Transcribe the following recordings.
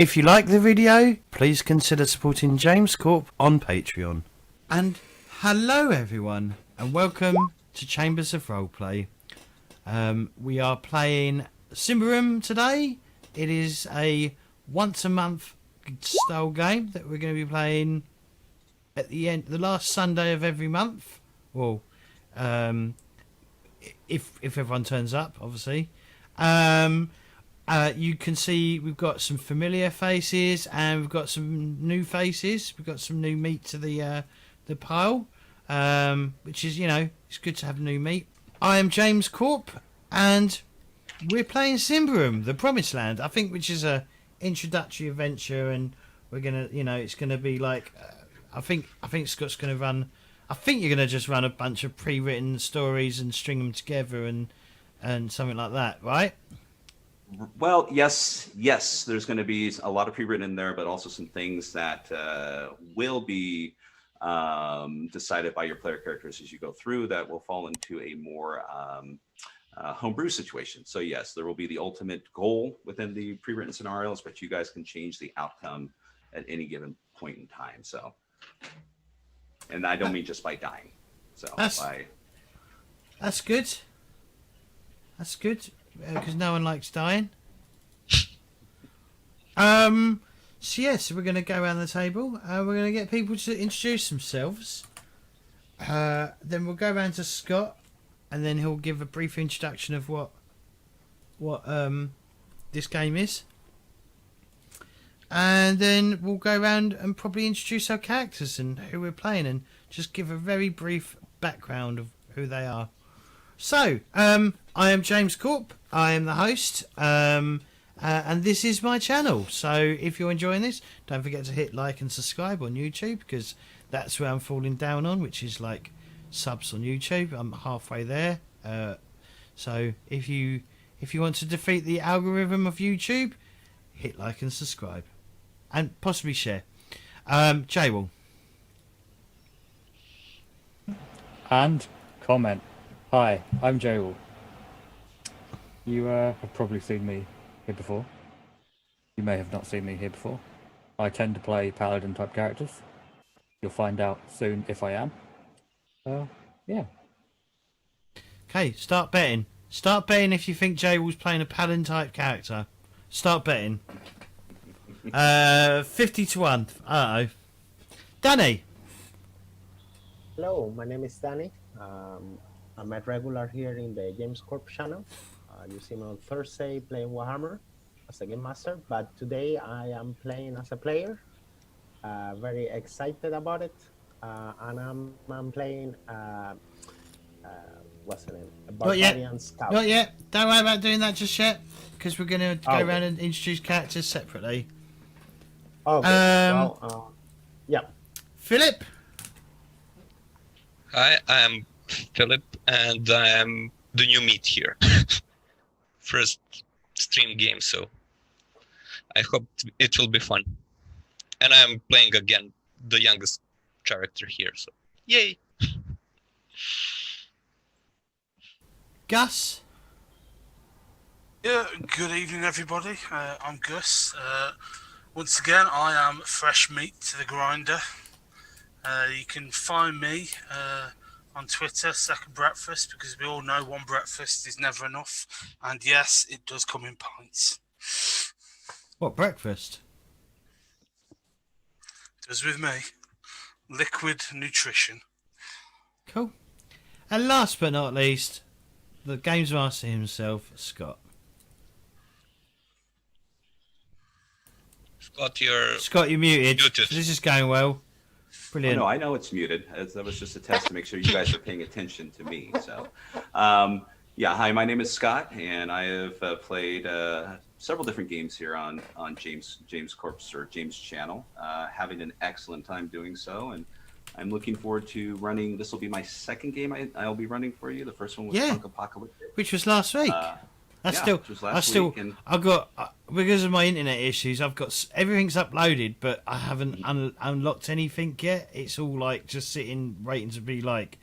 If you like the video, please consider supporting James Corp on Patreon. And hello everyone, and welcome to Chambers of Roleplay. We are playing Symbaroum today. It is a once a month style game that we're going to be playing at the last Sunday of every month. Well, if everyone turns up, obviously. You can see we've got some familiar faces and we've got some new faces. We've got some new meat to the pile, which is, you know, it's good to have new meat. I am James Corp, and we're playing Symbaroum, the Promised Land. I think, which is a introductory adventure, and we're gonna, you know, it's gonna be like, I think Scott's gonna run. I think you're gonna just run a bunch of pre-written stories and string them together and something like that, right? Well, yes. There's going to be a lot of pre-written in there, but also some things that will be decided by your player characters as you go through that will fall into a more homebrew situation. So yes, there will be the ultimate goal within the pre-written scenarios, but you guys can change the outcome at any given point in time. So, and I don't mean just by dying. So that's good. That's good. Because no one likes dying. So we're going to go around the table. We're going to get people to introduce themselves. Then we'll go around to Scott, and then he'll give a brief introduction of what this game is. And then we'll go around and probably introduce our characters and who we're playing, and just give a very brief background of who they are. So, I am James Corp. I am the host, and this is my channel. So, if you're enjoying this, don't forget to hit like and subscribe on YouTube, because that's where I'm falling down on, which is like subs on YouTube. I'm halfway there. So, if you want to defeat the algorithm of YouTube, hit like and subscribe, and possibly share. Jay-Will. And comment. Hi, I'm Joel. You have probably seen me here before. You may have not seen me here before. I tend to play paladin type characters. You'll find out soon if I am. Yeah. Okay, start betting. Start betting if you think Joel's playing a paladin type character. Start betting. 50-1. Uh-oh. Danny. Hello, my name is Danny. I'm a regular here in the James Corp channel. You see me on Thursday playing Warhammer as a game master, but today I am playing as a player. Very excited about it, and I'm playing. What's the name? A Barbarian Scout. Not yet. Don't worry about doing that just yet, because we're going to go around and introduce characters separately. Okay. Yeah. Philip. Hi, I'm Philip, and I am the new meat here. First stream game, so I hope it will be fun. And I'm playing again the youngest character here, so yay! Gus. Yeah, good evening everybody. I'm Gus. Once again, I am fresh meat to the grinder. You can find me on Twitter, Second Breakfast, because we all know one breakfast is never enough. And yes, it does come in pints. What breakfast? It does with me. Liquid nutrition. Cool. And last but not least, the Games Master himself, Scott. Scott, you're muted. muted. This is going well. Brilliant. Oh, no, I know it's muted. That was just a test to make sure you guys are paying attention to me. So, yeah, hi, my name is Scott, and I have played several different games here on James Corp's or James channel, having an excellent time doing so, and I'm looking forward to running. This will be my second game I'll be running for you. The first one was Punk Apocalyptic, which was last week. I got because of my internet issues. I've got everything's uploaded, but I haven't unlocked anything yet. It's all like just sitting, waiting to be like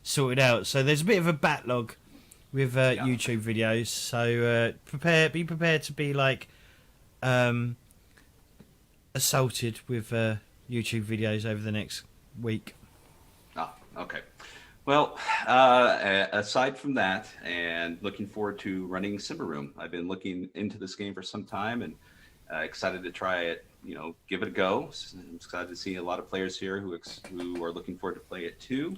sorted out. So there's a bit of a backlog with YouTube videos. So be prepared to be like assaulted with YouTube videos over the next week. Ah, okay. Well, aside from that, and looking forward to running Symbaroum, I've been looking into this game for some time and excited to try it. Give it a go. I'm excited to see a lot of players here who are looking forward to play it too,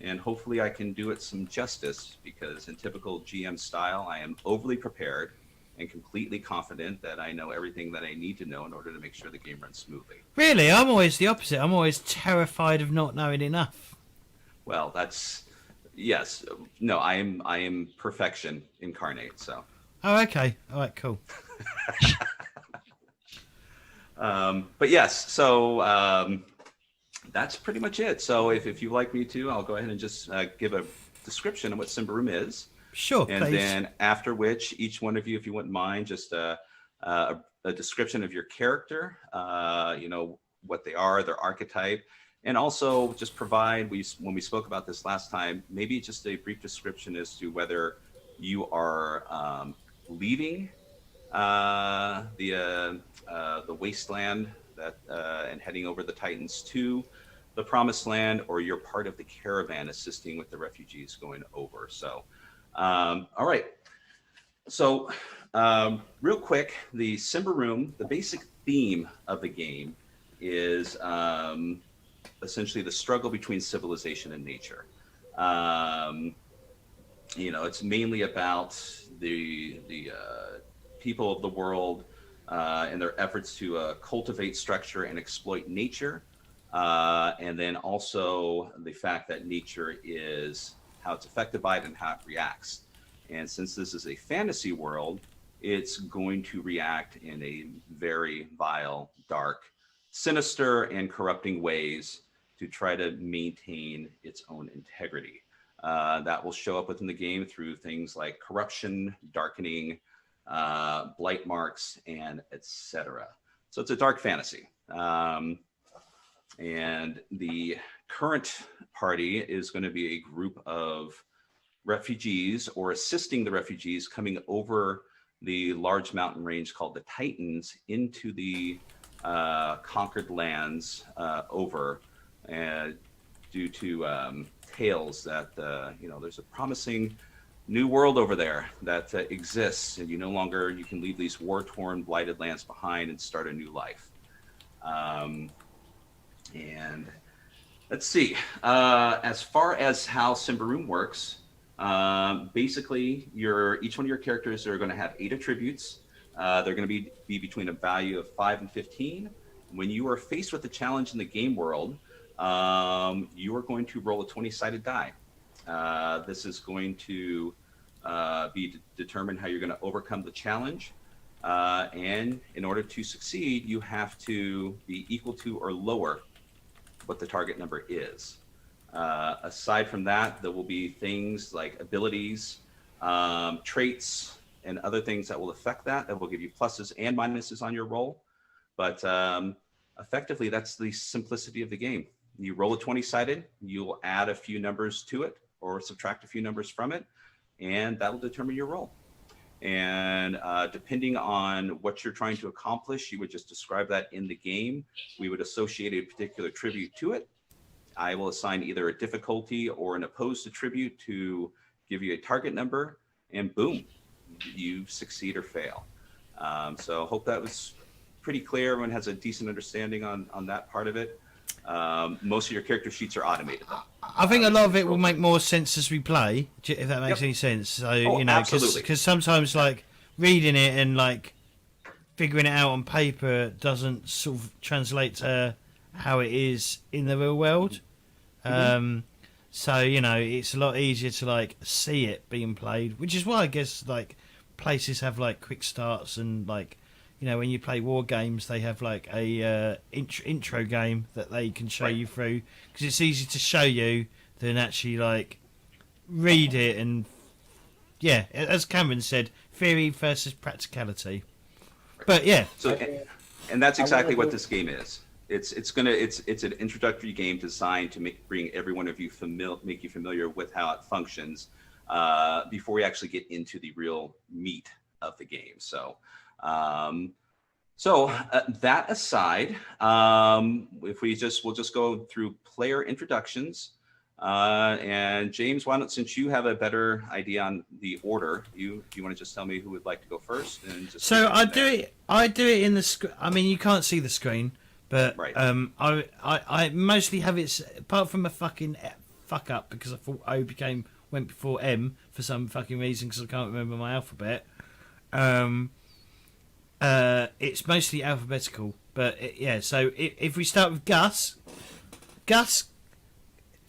and hopefully I can do it some justice. Because in typical GM style, I am overly prepared and completely confident that I know everything that I need to know in order to make sure the game runs smoothly. Really, I'm always the opposite. I'm always terrified of not knowing enough. Well, yes. No, I am perfection incarnate. So. Oh, okay. All right, cool. But yes, so that's pretty much it. So if you'd like me to, I'll go ahead and just give a description of what Symbaroum is. Sure, And please. then after which, each one of you, if you wouldn't mind, just a description of your character, what they are, their archetype, and also just provide, when we spoke about this last time, maybe just a brief description as to whether you are leaving the wasteland and heading over the Titans to the Promised Land, or you're part of the caravan assisting with the refugees going over. So, all right. So, real quick, the Symbaroum, the basic theme of the game is essentially the struggle between civilization and nature. It's mainly about the people of the world and their efforts to cultivate, structure, and exploit nature. And then also the fact that nature is how it's affected by it and how it reacts. And since this is a fantasy world, it's going to react in a very vile, dark, sinister, and corrupting ways to try to maintain its own integrity. That will show up within the game through things like corruption, darkening, blight marks, and etc. So it's a dark fantasy. And the current party is going to be a group of refugees, or assisting the refugees coming over the large mountain range called the Titans into the conquered lands over, due to tales that there's a promising new world over there that exists, and you can leave these war-torn, blighted lands behind and start a new life. And let's see, as far as how Symbaroum works, basically each one of your characters are going to have 8 attributes. They're going to be between a value of 5 and 15. When you are faced with a challenge in the game world, you are going to roll a 20-sided die. This is going to determine how you're going to overcome the challenge. And in order to succeed, you have to be equal to or lower what the target number is. Aside from that, there will be things like abilities, traits, and other things that will affect that will give you pluses and minuses on your roll. But effectively, that's the simplicity of the game. You roll a 20-sided, you'll add a few numbers to it or subtract a few numbers from it, and that'll determine your roll. And depending on what you're trying to accomplish, you would just describe that in the game. We would associate a particular tribute to it. I will assign either a difficulty or an opposed attribute to give you a target number, and boom, you succeed or fail. So hope that was pretty clear. Everyone has a decent understanding on that part of it. Most of your character sheets are automated, though. I think a lot of it will make more sense as we play, if that makes any sense. So, absolutely. because sometimes, like, reading it and, like, figuring it out on paper doesn't sort of translate to how it is in the real world. So, it's a lot easier to, like, see it being played, which is why I guess, like, places have, like, quick starts and, like, when you play war games, they have like a intro game that they can show you through, because it's easy to show you than actually like read it. And yeah, as Cameron said, theory versus practicality. But yeah, so and that's exactly what this game is. It's an introductory game designed to bring every one of you make you familiar with how it functions before we actually get into the real meat of the game. So So that aside, if we'll just go through player introductions. And James, why don't, since you have a better idea on the order, do you want to just tell me who would like to go first? And just So I do it in the I mean, you can't see the screen, but Right. I mostly have it apart from a fucking fuck up because I thought O went before M for some fucking reason because I can't remember my alphabet. It's mostly alphabetical, but yeah. So if we start with Gus,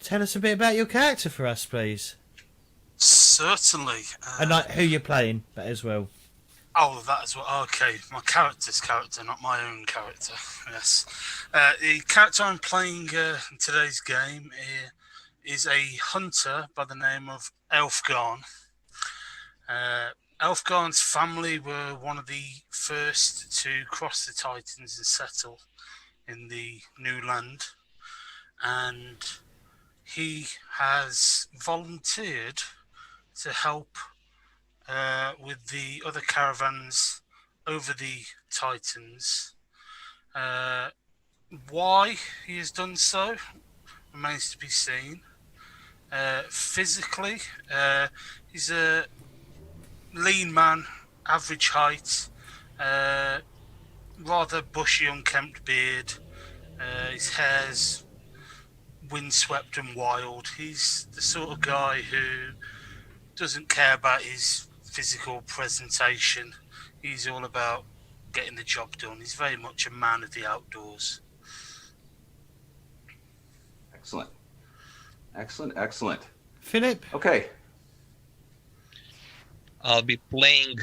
tell us a bit about your character for us, please, Certainly. and like who you're playing, but as well. Oh, that as well. Okay, my character's character, not my own character. Yes. The character I'm playing in today's game is a hunter by the name of Elfgarn. Elfgarn's family were one of the first to cross the Titans and settle in the new land. And he has volunteered to help with the other caravans over the Titans. Why he has done so remains to be seen. Physically, he's a lean man, average height, rather bushy, unkempt beard. His hair's windswept and wild. He's the sort of guy who doesn't care about his physical presentation. He's all about getting the job done. He's very much a man of the outdoors. Excellent. Philip? Okay. I'll be playing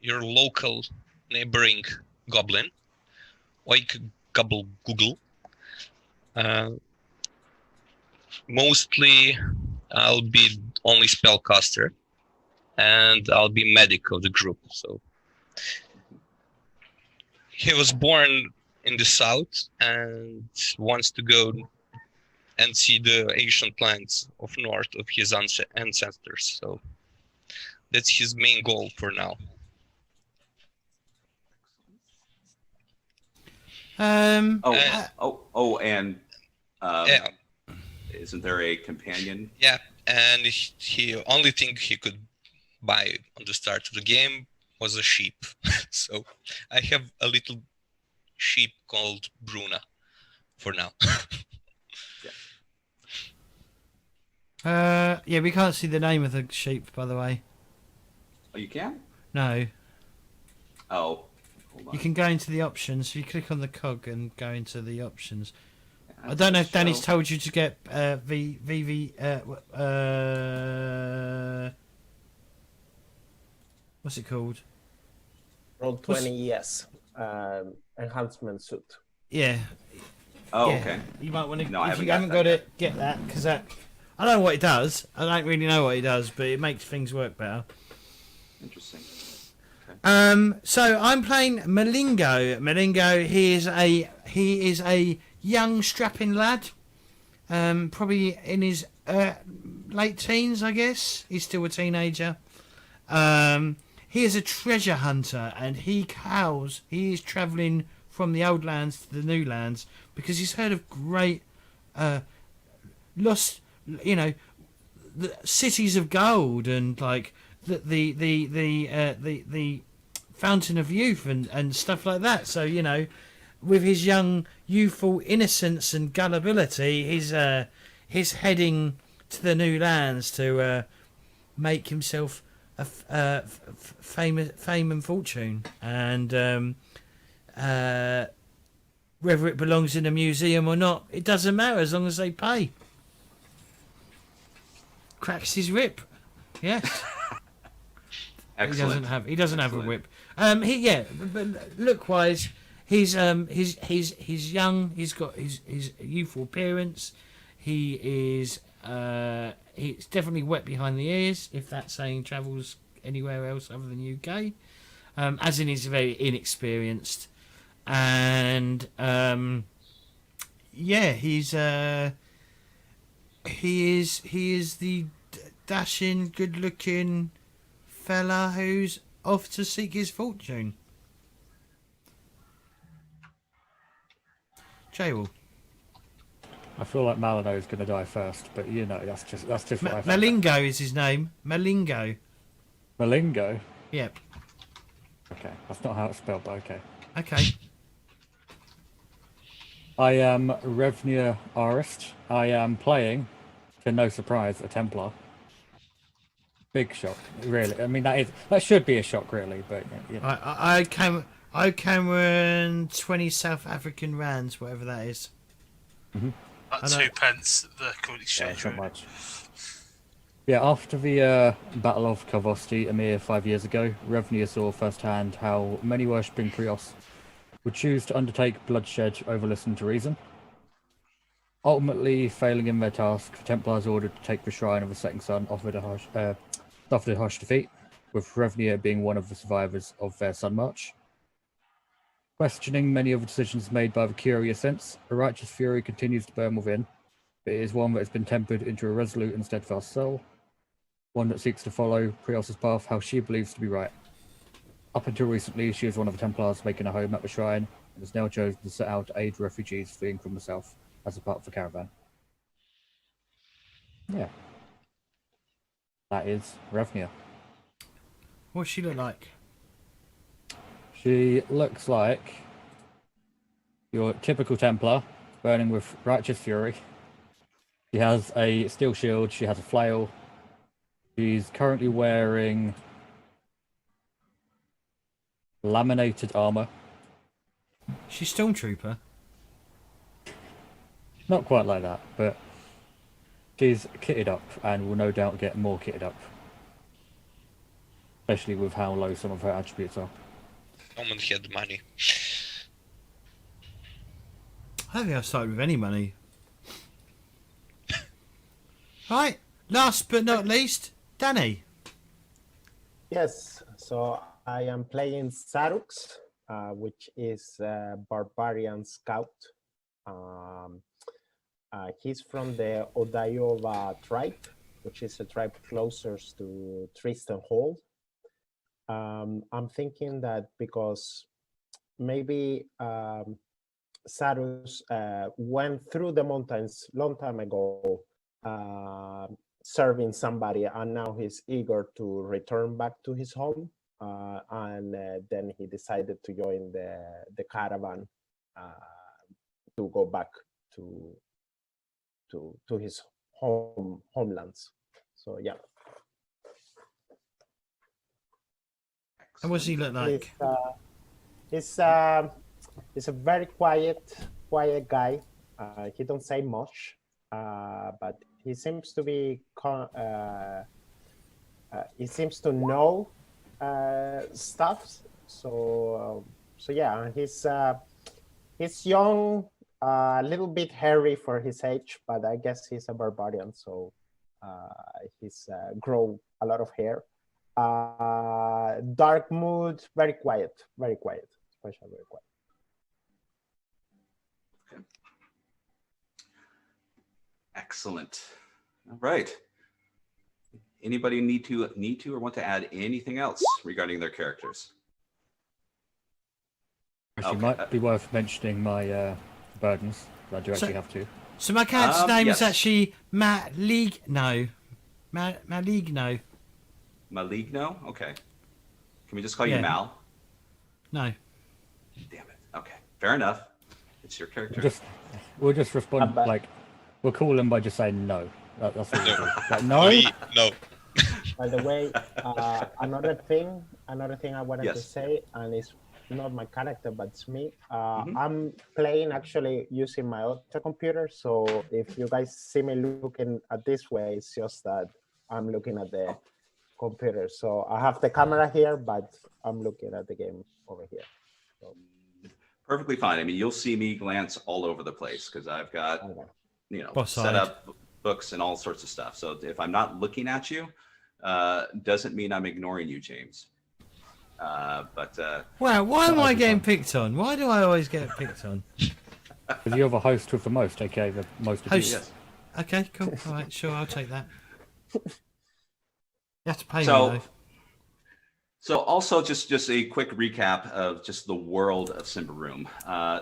your local neighboring goblin, like Gobble Google. Mostly, I'll be only spellcaster, and I'll be medic of the group. So he was born in the south and wants to go and see the ancient lands of north of his ancestors. So that's his main goal for now. And Yeah, isn't there a companion? yeah, and he only thing he could buy on the start of the game was a sheep. So I have a little sheep called Bruna for now. Yeah, we can't see the name of the sheep, by the way. Oh, you can? No. Oh, hold on. You can go into the options. You click on the cog and go into the options. I don't know if Danny's told you to get what's it called? Roll 20, yes. Enhancement suit. Yeah. Oh, Yeah. okay. You might want to. No, I if haven't you got haven't that got yet. it, get that because that. I don't know what it does. I don't really know what it does, but it makes things work better. Interesting. So I'm playing Malingo. Malingo, he is a young strapping lad, probably in his late teens, I guess. He's still a teenager. He is a treasure hunter, and he is travelling from the old lands to the new lands because he's heard of great lost, the cities of gold and like the fountain of youth and stuff like that. So with his young youthful innocence and gullibility, he's heading to the new lands to make himself a fame and fortune, and whether it belongs in a museum or not, it doesn't matter as long as they pay. Cracks his whip. Yes. Excellent. He doesn't have a whip. But look wise, he's young. He's got his youthful appearance. He's definitely wet behind the ears, if that saying travels anywhere else other than UK. As in, he's very inexperienced, and he is the dashing, good-looking fella who's off to seek his fortune. J-Wall. I feel like Malino's going to die first, but you know, that's just what I think. Malingo is his name. Malingo. Malingo? Yep. Okay, that's not how it's spelled, but okay. Okay. I am Revnia Arist. I am playing, to no surprise, a Templar. Big shock, really. I mean, that should be a shock, really, but you know. I Cameron 20 South African rands, whatever that is. At 2 pence, the current exchange Not rate. much. Yeah, after the Battle of Karvosti a mere 5 years ago, Revnia saw firsthand how many worshipping Krios would choose to undertake bloodshed over listening to reason. Ultimately, failing in their task, the Templars ordered to take the Shrine of the Setting Sun suffered a harsh defeat, with Revnia being one of the survivors of their Sun March. Questioning many of the decisions made by the curious sense, a righteous fury continues to burn within, but it is one that has been tempered into a resolute and steadfast soul, one that seeks to follow Krios' path how she believes to be right. Up until recently, she was one of the Templars making a home at the shrine, and has now chosen to set out to aid refugees fleeing from the south as a part of the caravan. Yeah. That is Revnia. What's she look like? She looks like your typical Templar, burning with righteous fury. She has a steel shield, she has a flail. She's currently wearing laminated armor. She's Stormtrooper. Not quite like that, but she's kitted up and will no doubt get more kitted up. Especially with how low some of her attributes are. Someone had money. I don't think I've started with any money. Right, last but not least, Danny. Yes, so I am playing Sarux, which is a barbarian scout. He's from the Odayova tribe, which is a tribe closest to Tristan Hold. I'm thinking that because maybe Sarus went through the mountains long time ago, serving somebody, and now he's eager to return back to his home. And then he decided to join the caravan to go back to his homelands. So yeah. And what does he look like? He's a very quiet guy. He don't say much, but he seems to be. He seems to know stuff. So yeah, he's young, a little bit hairy for his age, but I guess he's a barbarian, so he's grow a lot of hair. Dark mood, very quiet, especially very quiet. Okay. Excellent. All right. Anybody need to or want to add anything else regarding their characters? Actually, might be worth mentioning my burdens. I do actually have to. So my character's name yes. is actually Maligno. Maligno. Maligno? Okay. Can we just call you Yeah. Mal? No. Damn it. Okay. Fair enough. It's your character. We'll just respond we'll call him by just saying no. That's what we'll do. Like, no. No. By the way, another thing I wanted to Yes. say, and it's not my character, but it's me. I'm playing actually using my auto computer, so if you guys see me looking at this way, it's just that I'm looking at the computer. So I have the camera here, but I'm looking at the game over here. So, Perfectly fine. I mean, you'll see me glance all over the place because I've got, Both set side. up books and all sorts of stuff. So if I'm not looking at you, doesn't mean I'm ignoring you, James. Wow, why am I getting picked on? Why do I always get picked on? Because you're the host with the most, aka the most abused. Host. Okay, cool. All right, sure, I'll take that. You have to pay me So, though. So also just a quick recap of just the world of Symbaroum.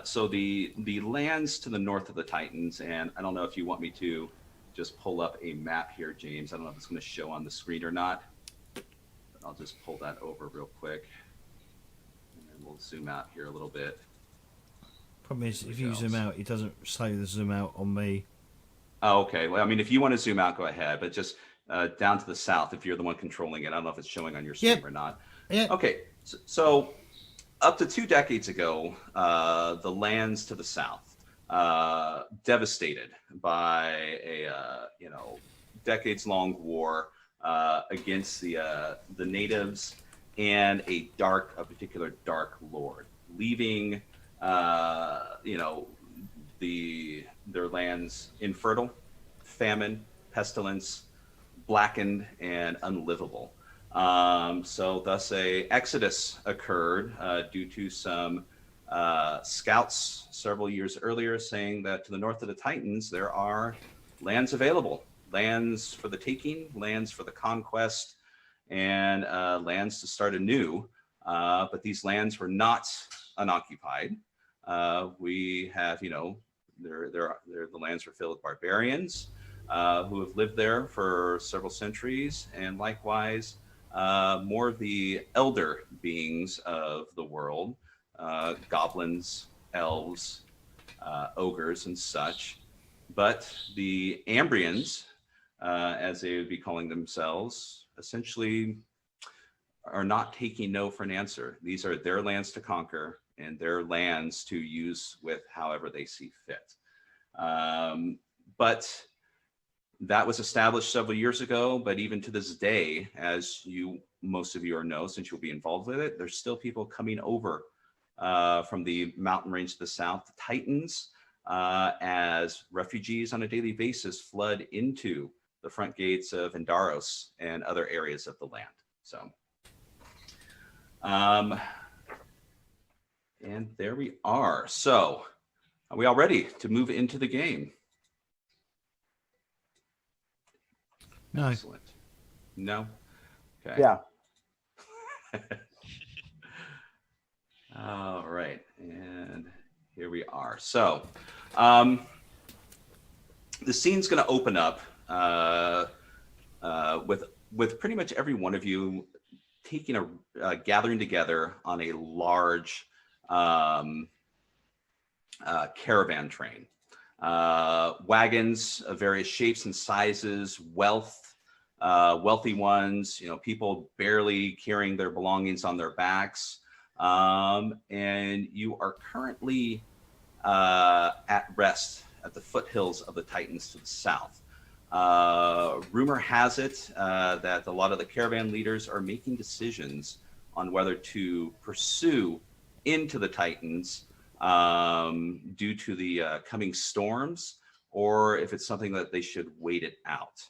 So the lands to the north of the Titans, and I don't know if you want me to just pull up a map here, James. I don't know if it's going to show on the screen or not. But I'll just pull that over real quick. And we'll zoom out here a little bit. Problem is, if you zoom out, it doesn't say the zoom out on me. Oh, okay. Well, I mean, if you want to zoom out, go ahead. But just down to the south, if you're the one controlling it. I don't know if it's showing on your screen or not. Yeah. Okay. So up to 2 decades ago, the lands to the south, devastated by a decades-long war against the natives and a particular dark lord, leaving their lands infertile, famine, pestilence, blackened, and unlivable. So thus a exodus occurred due to some scouts several years earlier saying that to the north of the Titans there are lands available, lands for the taking, lands for the conquest, and lands to start anew. But these lands were not unoccupied. We have, the lands were filled with barbarians who have lived there for several centuries, and likewise more of the elder beings of the world, goblins, elves, ogres, and such. But the Ambrians, as they would be calling themselves, essentially are not taking no for an answer. These are their lands to conquer and their lands to use with however they see fit. But that was established several years ago, but even to this day, as most of you know, since you'll be involved with it, there's still people coming over from the mountain range to the south, the Titans, as refugees on a daily basis flood into the front gates of Indaros and other areas of the land. So, and there we are. So, are we all ready to move into the game? No. Excellent. No? Okay. Yeah. All right. And here we are. So the scene's going to open up with pretty much every one of you taking gathering together on a large caravan train. Wagons of various shapes and sizes, wealthy ones, people barely carrying their belongings on their backs. And you are currently at rest at the foothills of the Titans to the south. Rumor has it that a lot of the caravan leaders are making decisions on whether to pursue into the Titans due to the coming storms, or if it's something that they should wait it out.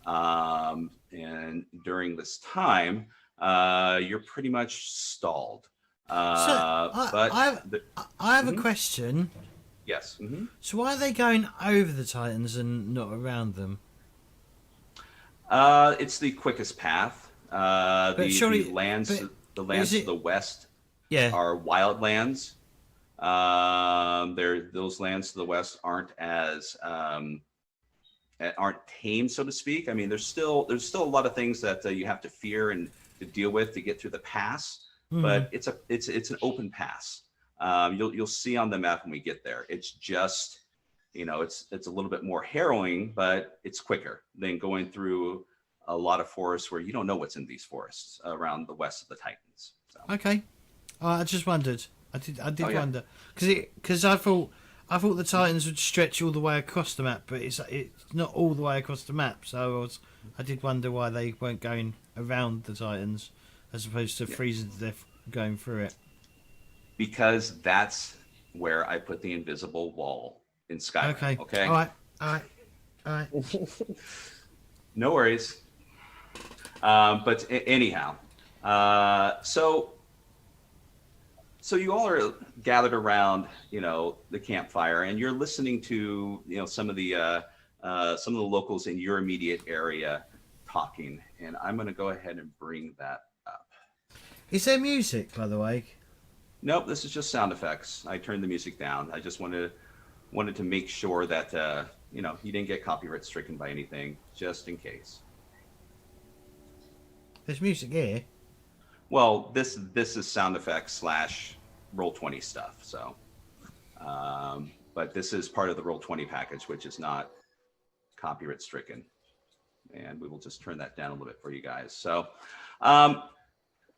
And during this time, you're pretty much stalled. I have a question. Yes. Mm-hmm. So why are they going over the Titans and not around them? It's the quickest path. The lands to the west are wild lands. Those lands to the west aren't tame, so to speak. I mean, there's still a lot of things that you have to fear and to deal with to get through the pass. But it's an open pass. You'll see on the map when we get there. It's just, it's a little bit more harrowing, but it's quicker than going through a lot of forests where you don't know what's in these forests around the west of the Titans. So. Okay, I just wondered. I did wonder because I thought the Titans would stretch all the way across the map, but it's not all the way across the map. So I did wonder why they weren't going around the Titans as opposed to freezing to death going through it. Because that's where I put the invisible wall in Skyrim. Okay. All right. No worries. But anyhow, so you all are gathered around, the campfire, and you're listening to, some of the locals in your immediate area talking. And I'm going to go ahead and bring that up. Is there music, by the way? Nope, this is just sound effects. I turned the music down. I just wanted to make sure that you know, you didn't get copyright stricken by anything, just in case. There's music here. Well, this is sound effects / Roll20 stuff. So, but this is part of the Roll20 package, which is not copyright stricken, and we will just turn that down a little bit for you guys. So,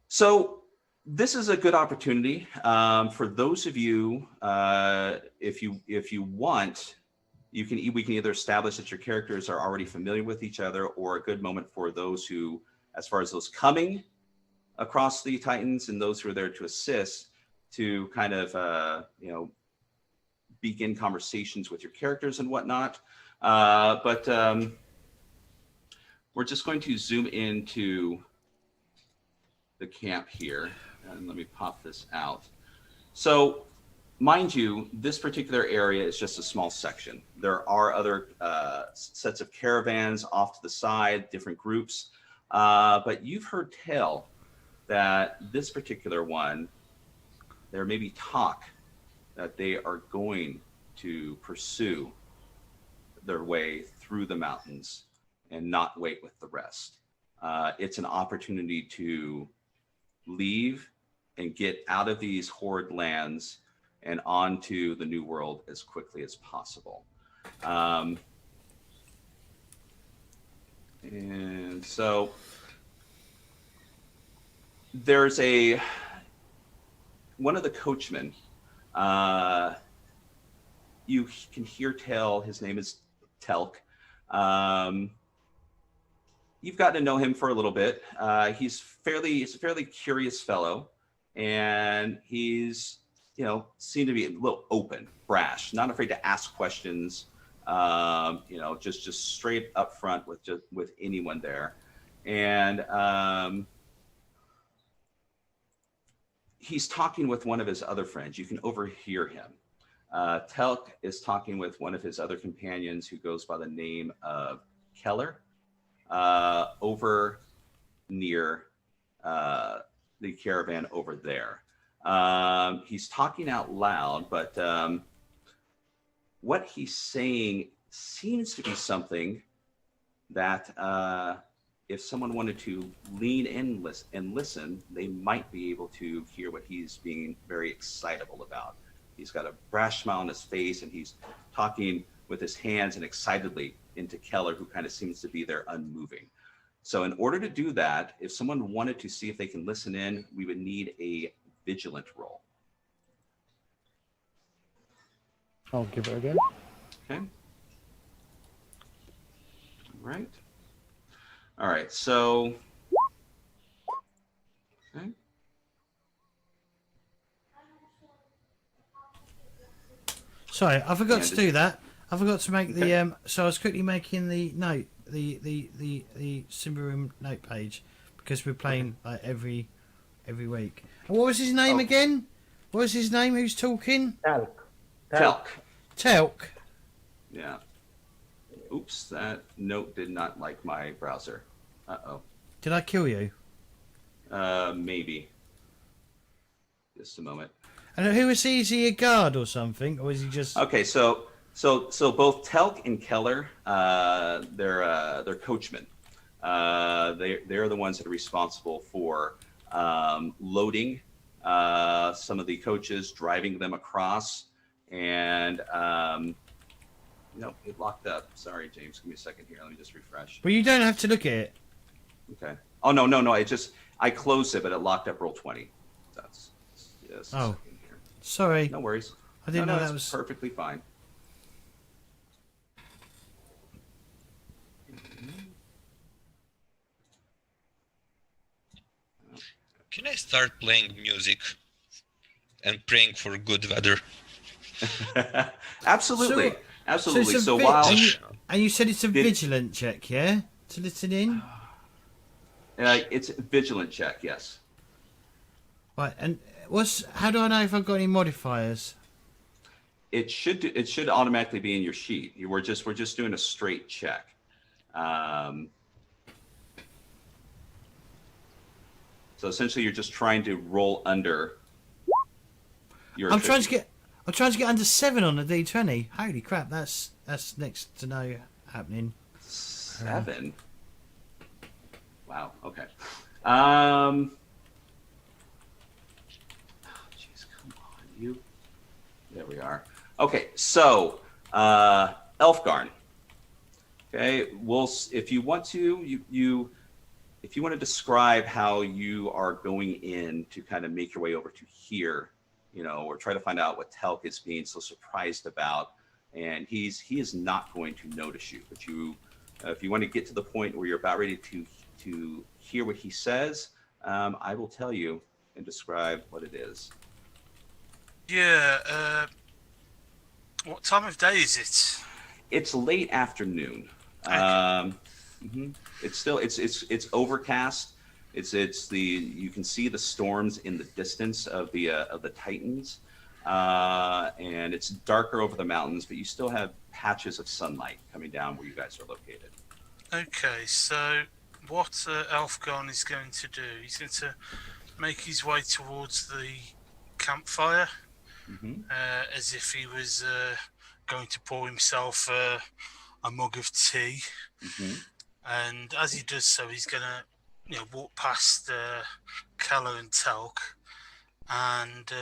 so this is a good opportunity for those of you, if you want. We can either establish that your characters are already familiar with each other, or a good moment for those who, as far as those coming across the Titans and those who are there to assist, to kind of you know, begin conversations with your characters and whatnot. But we're just going to zoom into the camp here, and let me pop this out. So, mind you, this particular area is just a small section. There are other sets of caravans off to the side, different groups, but you've heard tell that this particular one, there may be talk that they are going to pursue their way through the mountains and not wait with the rest. It's an opportunity to leave and get out of these horde lands and onto the new world as quickly as possible. And so there's one of the coachmen, you can hear tell, his name is Telk. You've gotten to know him for a little bit. He's a fairly curious fellow, and he's, you know, seemed to be a little open, brash, not afraid to ask questions, you know, just straight up front with anyone there. And he's talking with one of his other friends. You can overhear him. Telk is talking with one of his other companions who goes by the name of Keller, over near the caravan over there. He's talking out loud, but what he's saying seems to be something that if someone wanted to lean in and listen, they might be able to hear what he's being very excitable about. He's got a brash smile on his face, and he's talking with his hands and excitedly into Keller, who kind of seems to be there unmoving. So in order to do that, if someone wanted to see if they can listen in, we would need a vigilant roll. I'll give it a go. Okay. All right. So, okay. Sorry, I forgot to And do that. I forgot to make Okay. the so I was quickly making the note, the Symbaroum note page, because we're playing like every week. And what was his name Oh. again? What was his name? Who's talking? Telk. Telk. Yeah. Oops, that note did not like my browser. Uh-oh. Did I kill you? Maybe. Just a moment. And who is he? Is he a guard or something, or is he just? Okay, so both Telk and Keller, they're coachmen. They're the ones that are responsible for loading some of the coaches, driving them across, and no, it locked up. Sorry, James. Give me a second here. Let me just refresh. Well, you don't have to look at it. Okay. Oh no. I closed it, but it locked up Roll20. That's just a Oh. second here. Sorry, No worries. I didn't no, know that's that was. perfectly fine. Can I start playing music and praying for good weather? Absolutely. So- Absolutely. it's a So vi- while and you said it's a Did- vigilant check, yeah, to listen in. it's a vigilant check, yes. Right, and how do I know if I've got any modifiers? It should automatically be in your sheet. We're just doing a straight check. So essentially, you're just trying to roll under your. I'm trying to attrition. get under 7 on the D20. Holy crap, that's next to no happening. 7. Wow. Okay. Jeez, come on, you. There we are. Okay, so Elfgarn. Okay, if you want to, if you want to describe how you are going in to kind of make your way over to here, or try to find out what Telk is being so surprised about, and he is not going to notice you. But if you want to get to the point where you're about ready to hear what he says, I will tell you and describe what it is. Yeah. What time of day is it? It's late afternoon. Okay. It's overcast. You can see the storms in the distance of the Titans, and it's darker over the mountains, but you still have patches of sunlight coming down where you guys are located. Okay, so what Elfgarn is going to do? He's going to make his way towards the campfire, as if he was going to pour himself a mug of tea. And as he does so, he's going to walk past Keller and Telk and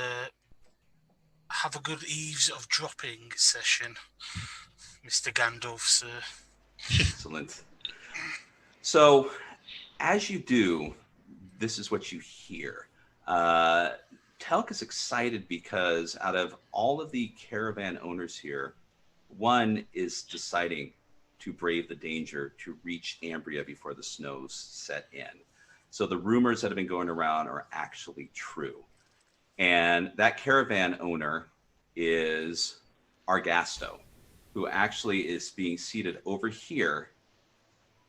have a good eavesdropping session, Mr. Gandalf, sir. Excellent. So, as you do, this is what you hear. Telk is excited because out of all of the caravan owners here, one is deciding to brave the danger to reach Ambria before the snows set in. So the rumors that have been going around are actually true. And that caravan owner is Argasto, who actually is being seated over here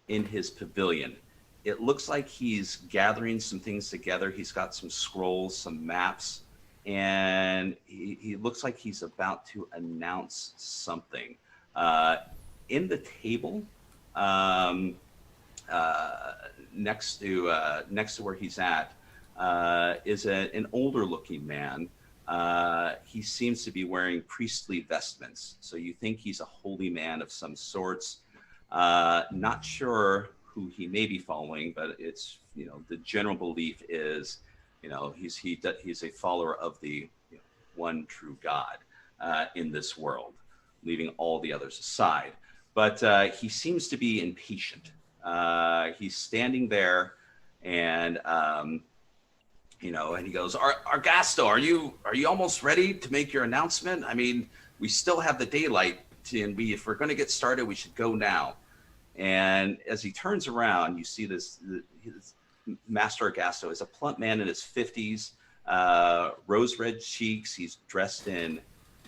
in his pavilion. It looks like he's gathering some things together. He's got some scrolls, some maps, and he looks like he's about to announce something. In the table, next to where he's at, is an older-looking man. He seems to be wearing priestly vestments, so you think he's a holy man of some sorts. Not sure who he may be following, but it's the general belief is he's a follower of the one true God in this world, leaving all the others aside. But he seems to be impatient. He's standing there, and and he goes, "Argasto, are you almost ready to make your announcement? I mean, we still have the daylight, and if we're going to get started, we should go now." And as he turns around, you see this Master Argasto is a plump man in his 50s, rose red cheeks. He's dressed in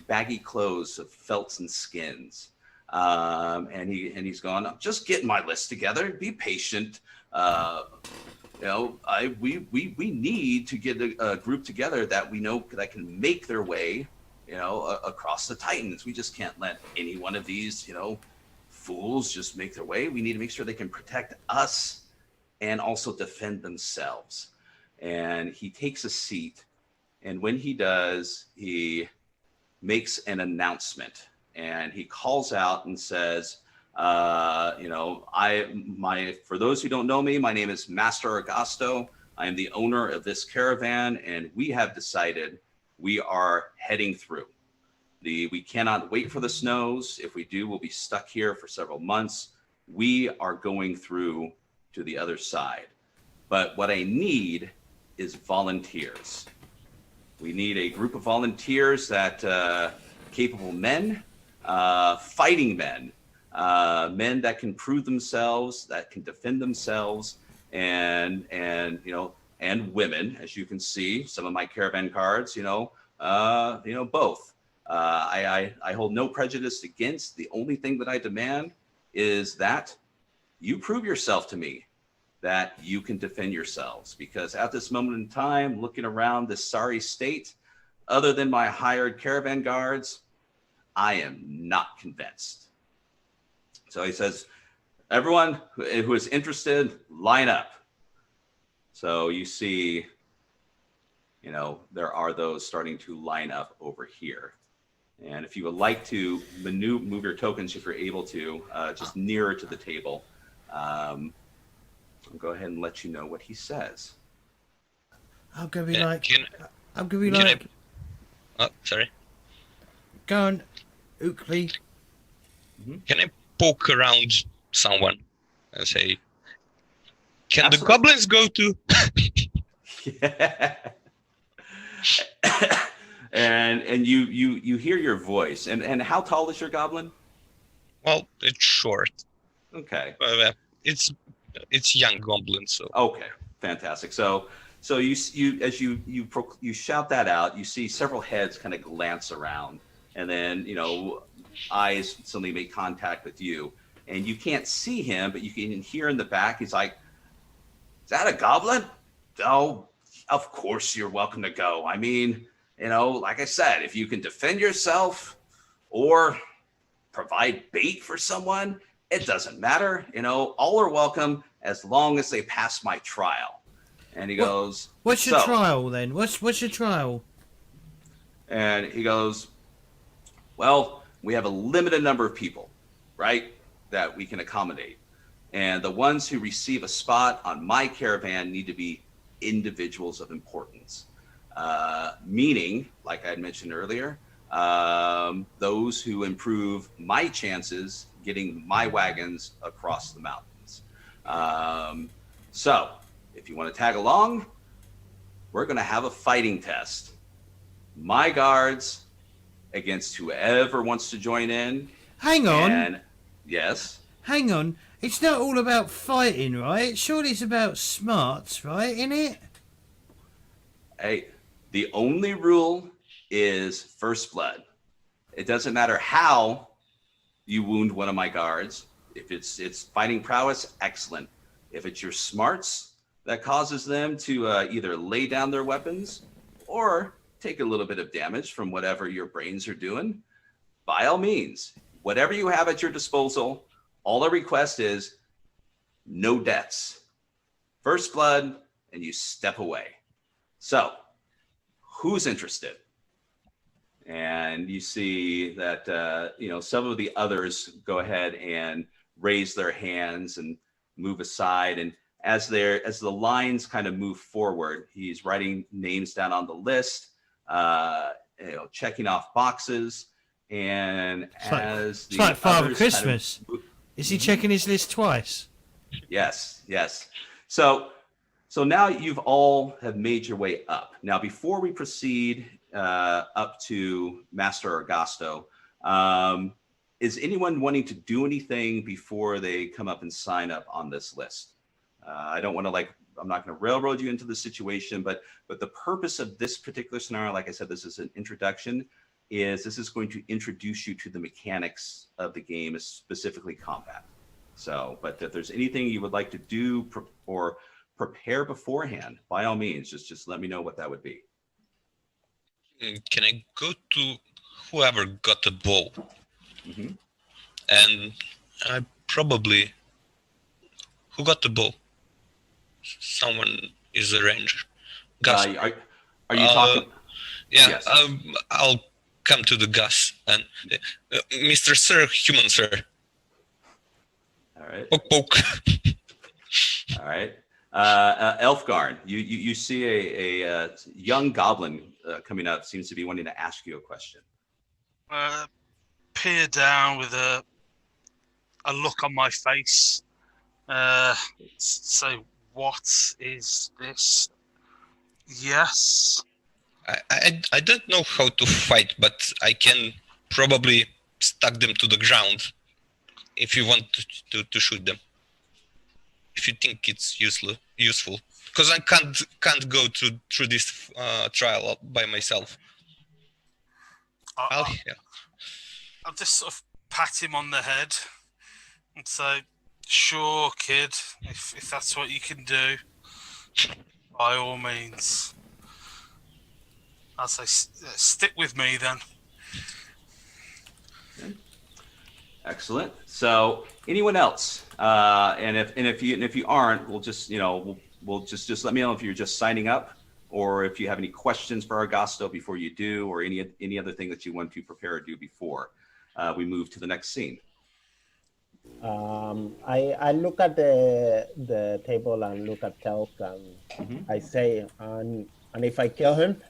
baggy clothes of felts and skins. And he's going, "I'm just getting my list together. Be patient. We need to get a group together that we know that can make their way, across the Titans. We just can't let any one of these, fools just make their way. We need to make sure they can protect us and also defend themselves." And he takes a seat, and when he does, he makes an announcement, and he calls out and says, for those who don't know me, my name is Master Argasto. I am the owner of this caravan, and we have decided we are heading through. We cannot wait for the snows. If we do, we'll be stuck here for several months. We are going through to the other side. But what I need is volunteers. We need a group of volunteers that capable men, fighting men, men that can prove themselves, that can defend themselves, and women, as you can see, some of my caravan cards, both. I hold no prejudice against. The only thing that I demand is that you prove yourself to me, that you can defend yourselves. Because at this moment in time, looking around this sorry state, other than my hired caravan guards, I am not convinced. So he says, "Everyone who is interested, line up." So you see, there are those starting to line up over here. And if you would like to move your tokens, if you're able to, just nearer to the table, I'll go ahead and let you know what he says. I'm gonna be Oh, sorry. Go on, Oakley. Can I poke around someone and say, can Absolutely. the goblins go to? Yeah. and you hear your voice. And how tall is your goblin? Well, it's short. Okay. It's young goblin, so. Okay, fantastic. So you as you shout that out, you see several heads kind of glance around, and then eyes suddenly make contact with you, and you can't see him, but you can hear in the back. He's like, "Is that a goblin? Oh, of course you're welcome to go. I mean, like I said, if you can defend yourself or provide bait for someone, it doesn't matter. All are welcome as long as they pass my trial." And he goes, "What's your trial then? What's your trial?" And he goes, "Well, we have a limited number of people, right, that we can accommodate. And the ones who receive a spot on my caravan need to be individuals of importance. Meaning, like I had mentioned earlier, those who improve my chances getting my wagons across the mountains. So, if you want to tag along, we're going to have a fighting test. My guards against whoever wants to join in." Hang on. And yes. Hang on. It's not all about fighting, right? Surely it's about smarts, right? Innit? Hey, the only rule is first blood. It doesn't matter how you wound one of my guards. If it's fighting prowess, excellent. If it's your smarts that causes them to either lay down their weapons or take a little bit of damage from whatever your brains are doing, by all means, whatever you have at your disposal, all I request is no deaths. First blood, and you step away. So, who's interested? And you see that some of the others go ahead and raise their hands and move aside. And as the lines kind of move forward, he's writing names down on the list, checking off boxes. And it's like Father Christmas. Is he checking his list twice? Yes. So now you've all have made your way up. Now, before we proceed up to Master Augusto, is anyone wanting to do anything before they come up and sign up on this list? I don't want to I'm not going to railroad you into the situation, but the purpose of this particular scenario, like I said, this is an introduction, this is going to introduce you to the mechanics of the game, specifically combat. So, but if there's anything you would like to do or prepare beforehand, by all means, just let me know what that would be. Can I go to whoever got the bow? Mm-hmm. And I probably... Who got the bow? Someone is a ranger. Are you talking? Yeah, Yes. I'll come to the Gus and Mr. Sir, human sir. All right. Poke, poke. All right. Elfgarn, you see a young goblin coming up, seems to be wanting to ask you a question. Peer down with a look on my face. So what is this? Yes. I don't know how to fight, but I can probably stuck them to the ground if you want to shoot them. If you think it's useful, because I can't go through this trial by myself. I'll just sort of pat him on the head and say, "Sure, kid. If that's what you can do, by all means." I'll say, "Stick with me then." Okay. Excellent. So, anyone else? And if you aren't, we'll just we'll just let me know if you're just signing up, or if you have any questions for Argasto before you do, or any other thing that you want to prepare or do before we move to the next scene. I look at the table and look at Telk, and I say, and if I kill him?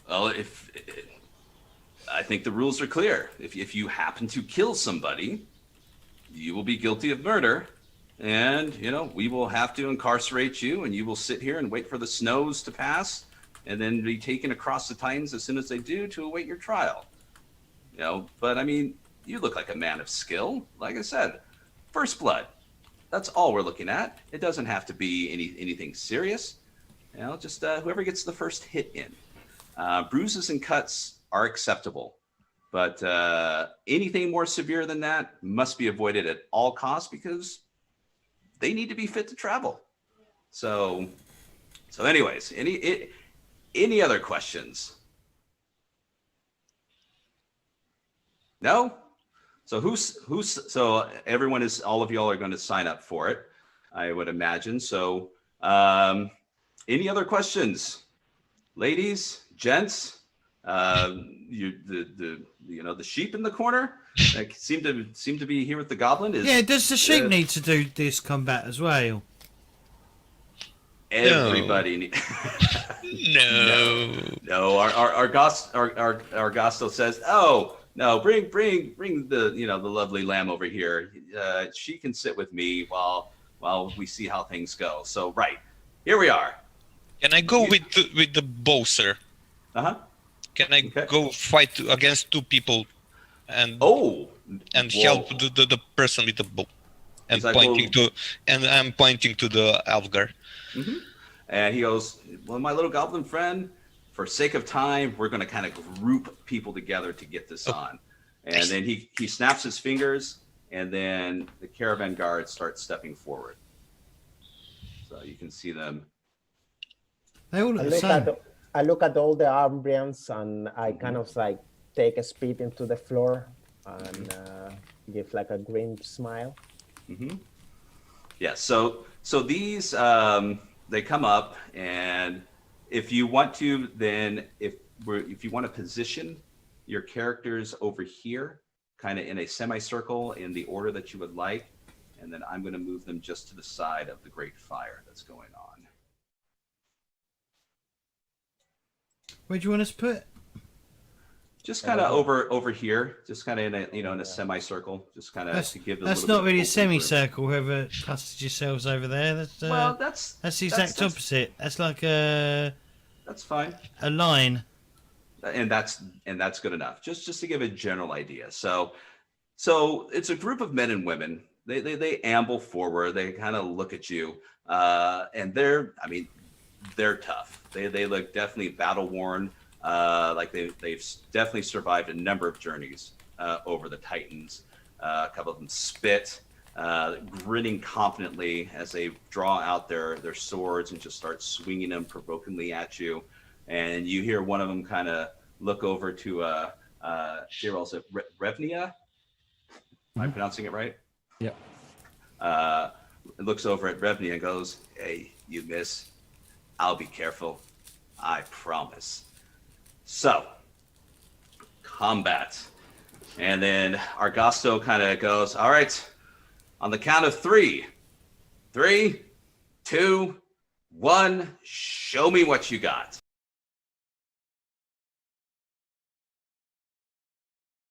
Well, I think the rules are clear. If you happen to kill somebody, you will be guilty of murder, and we will have to incarcerate you, and you will sit here and wait for the snows to pass, and then be taken across the Titans as soon as they do to await your trial. But I mean, you look like a man of skill. Like I said, first blood. That's all we're looking at. It doesn't have to be anything serious. Just whoever gets the first hit in. Bruises and cuts are acceptable, but anything more severe than that must be avoided at all costs, because they need to be fit to travel. So anyways, any other questions? No? So so everyone all of y'all are going to sign up for it, I would imagine. So any other questions? Ladies, gents, the sheep in the corner that seem to be here with the goblin is. Yeah, does the sheep need to do this combat as well? Everybody. No. Our Gasto says, "Oh no, bring the the lovely lamb over here. She can sit with me while we see how things go." So right, here we are. Can I go with the bow, sir? Can I go fight against two people and help the person with the bow? And I'm pointing to the Alvgar. Mm-hmm. And he goes, "Well, my little goblin friend, for sake of time, we're going to kind of group people together to get this on." And then he snaps his fingers, and then the caravan guards start stepping forward. So you can see them. They all look the same. I look at all the Ambrians, and I kind of like take a spit into the floor and give like a grim smile. Mm-hmm. Yeah. So these they come up, and if you want to, then if you want to position your characters over here, kind of in a semicircle in the order that you would like, and then I'm going to move them just to the side of the great fire that's going on. Where do you want us to put? Just kind of over here, just kind of in a semicircle, just kind of to give. That's not really a semicircle. Whoever clustered yourselves over there, that's the exact opposite. That's like a. That's fine. A line. And that's good enough. Just to give a general idea. So it's a group of men and women. They amble forward. They kind of look at you, and they're tough. They look definitely battle worn. Like they've definitely survived a number of journeys over the Titans. A couple of them spit, grinning confidently as they draw out their swords and just start swinging them provokingly at you. And you hear one of them kind of look over to J-Roll's Revnia. Am I pronouncing it right? Yeah. Looks over at Revnia and goes, "Hey, you miss. I'll be careful. I promise." So, combat. And then Argasto kind of goes, "All right, on the count of 3. 3, 2, 1, show me what you got."